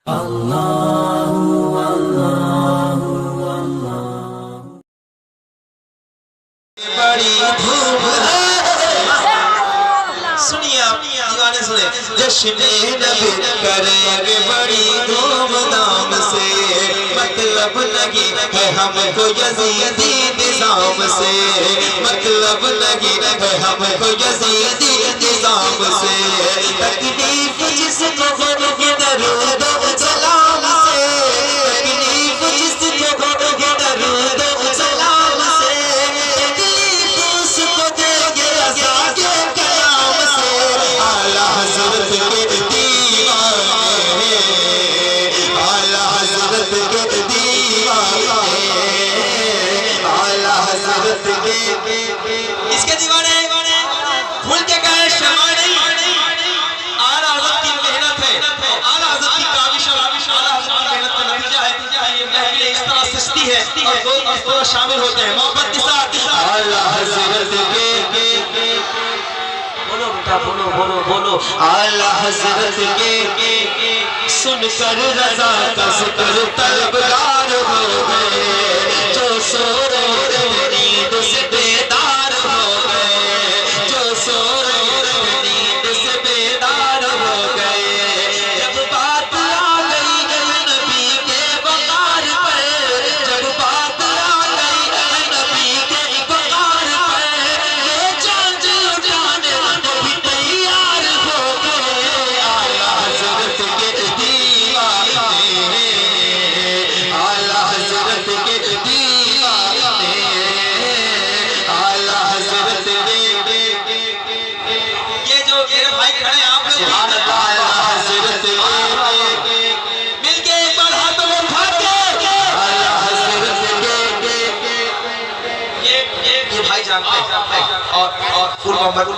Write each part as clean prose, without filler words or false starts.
बड़ी धूम है, सुनिए आप दीवाने सुने, जश्न नबी करेंगे बड़ी धूमधाम से, मतलब नहीं है हमको यजीदी निजाम से, मतलब नहीं है हमको यजीदी निजाम से, तकलीफ जिसको हो दरूद सलाम से, तकलीफ जिसको हो दरूद सलाम से, तकलीफ उसको देंगे रज़ा के कलाम से, आला हज़रत के दीवाने, आला हज़रत के दीवाने, आला हज़रत के इसके दीवाने भूल के गए शमा नहीं, आला हज़रत की मेहनत है, आला हज़रत की काविश और आला हज़रत की मेहनत का नतीजा है कि ये महफिल इस तरह सजती है और लोग इस तरह शामिल होते हैं मोहब्बत के साथ। आला हज़रत के बोलो बेटा बोलो बोलो बोलो, आला हज़रत के सुनकर रज़ा का ज़िक्र तलबगार हो गए, जो सो रहे नींद से बेदार हो गए, जो सो रहे नींद से बेदार हो गए, जब बात आ गई नबी के वक़ार पर, जब बात आ गई नबी के वक़ार पर, ये चाँद उठाने को भी तैयार हो गए, आला हज़रत के दीवाने, आला हज़रत के दीवाने, आला हज़रत के ये जो मेरे भाई खड़े हैं आप लोग आला हज़रत के मिलके एक बार हाथों में उठा के आला हज़रत के ये भाई जानते हैं और फुल मोहम्मद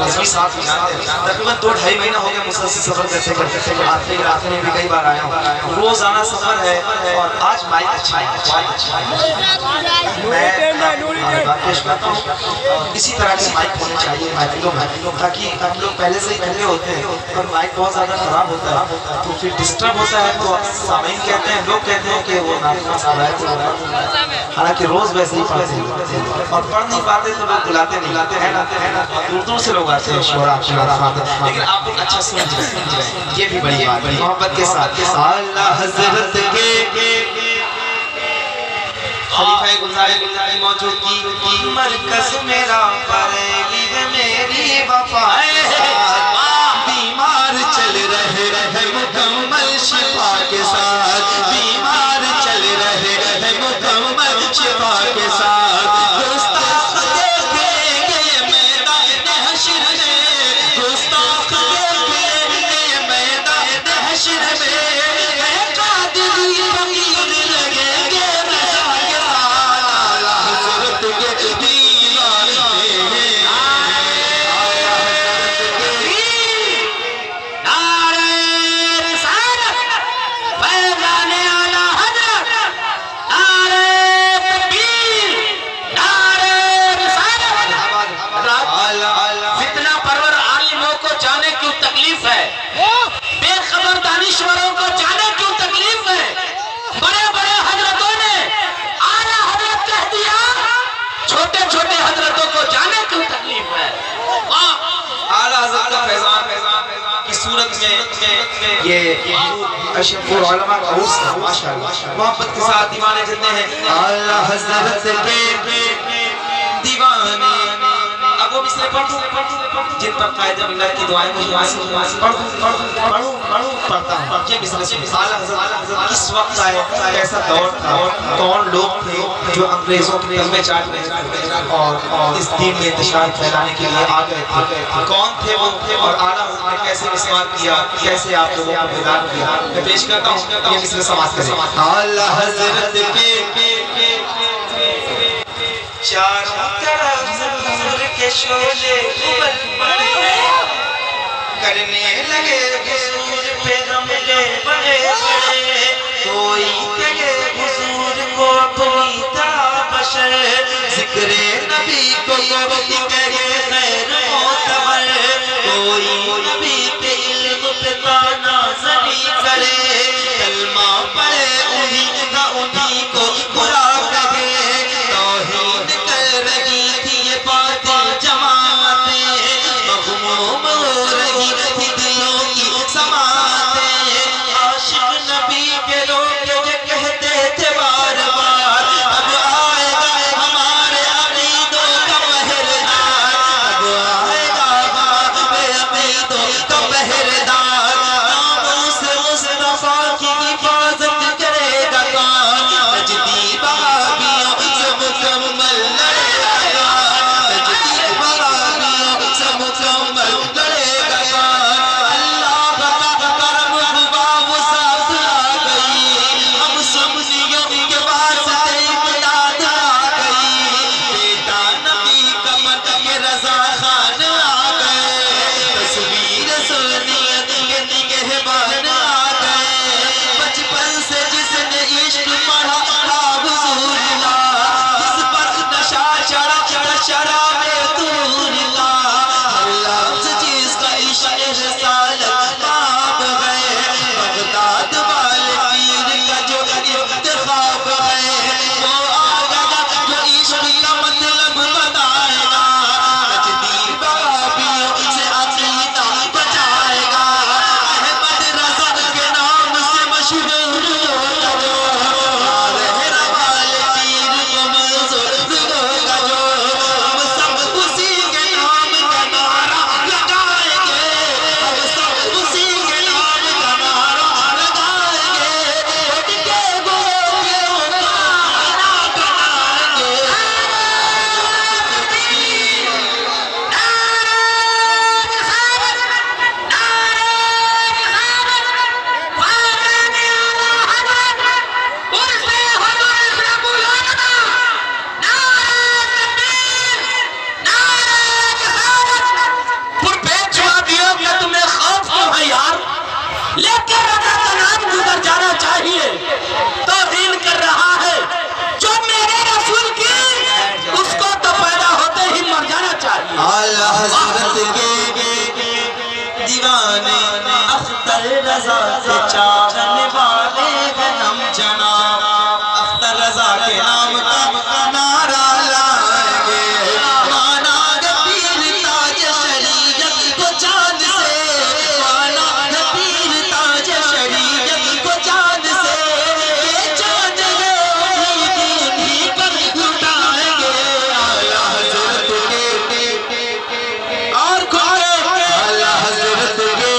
रिजवी साहब भी जानते हैं, तकरीबन 2-2.5 महीना हो गया मुसलसल सफर करते आते रात में भी कई बार आया हूँ, रोजाना सफर है और आज माइक अच्छा है, मैं पेश करता हूँ इसी तरह के माइक होने चाहिए महफिलों में, ताकि हम लोग पहले से ही थके होते हैं और माइक बहुत ज़्यादा खराब होता है तो फिर डिस्टर्ब होता है, तो सामीन कहते हैं, लोग कहते हैं कि वो नाफिस आ रहा है, हालांकि रोज़ वैसे ही पढ़ते हैं और पढ़ नहीं पाते तो लोग बुलाते नहीं है ना, दूर दूर से लोग आते हैं शोरा, लेकिन आप लोग अच्छा सुन जाए, ये भी बड़ी बात है मोहब्बत के साथ। आला हज़रत के खलीफा गुलज़ार मौजूदगी मरकज़ मेरा बरेली है मेरी वफ़ा, बीमार चल रहे हैं मुकम्मल शिफा के साथ, बीमार चल रहे हैं मुकम्मल शिफा के साथ, गुस्ताख देखेंगे मैदान हश्र में, गुस्ताख देखेंगे मैदान हश्र में, है कादिरी फकीर लगेंगे रज़ा के साथ, आला हज़रत के दीवाने, आला हज़रत के नारे रिसालत फैज़ाने आला हज़रत, नारे तकबीर, नारे रिसालत, फितना परवर आलिमों को जाने क्यों तकलीफ है, बेखबर दानिश्वरों को जाने क्यों तकलीफ है, बड़े बड़े हजरतों ने आला हजरत कह दिया, छोटे छोटे हजरतों को जाने क्यों तकलीफ है। आला हजरत का फैज़ान की सूरत में ये अशरफुल उलमा का उर्स है, माशाअल्लाह मोहब्बत के साथ दीवाने जितने हैं आला हजरत के दीवाने। अब वो मिसरे पढ़ जिन पर कायदे मिल्लत की दुआएं मुझे पढ़ता हूँ, ये मिसरे सुन। आला हज़रत किस वक्त आए, कैसा दौर था, कौन लोग थे जो अंग्रेजों के कलमे चाट रहे और इस दीन में इंतशार फैलाने के लिए आ गए थे, कौन थे वो और आला हज़रत ने कैसे मिसवार किया, कैसे आप लोगों को बेदार किया, मैं पेश करता हूँ, ये मिसरे समाज करें। आला हज़रत के चारों तरफ नूर के शोले उबल पड़े, करने लगे हुजूर पे गमले बड़े बड़े, कोई कहे हुजूर को अपनी ताबशर, जिक्रे नबी को कहे खैर मोतबर, कोई नबी के इल्म पे ताना ज़नी करे, रजा का नाम गुजर जाना चाहिए। तो दिन कर रहा है जो मेरे रसूल की, उसको तो पैदा होते ही मर जाना चाहिए। आला हज़रत के दीवाने अख्तर रजा के चाहने वाले हैं हम जनाब। अख्तर रजा के नाम का नारा लाएंगे, माना पीर ताज शरीयत को चांद से, माना पीर ताज शरीयत को चांद से, ये चांद है उन्हीं पर लुटाएंगे। आला हज़रत के और कोई आला हज़रत के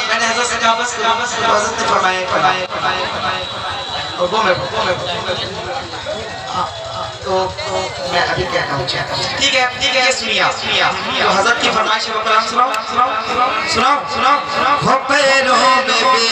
मैंने हज़रत से कहा बस इजाज़त फरमाए और वो मैं तो मैं अभी क्या कहूँ। ठीक है सुनिए तो हज़रत की फरमाइश है, सुनाओ। पैरों में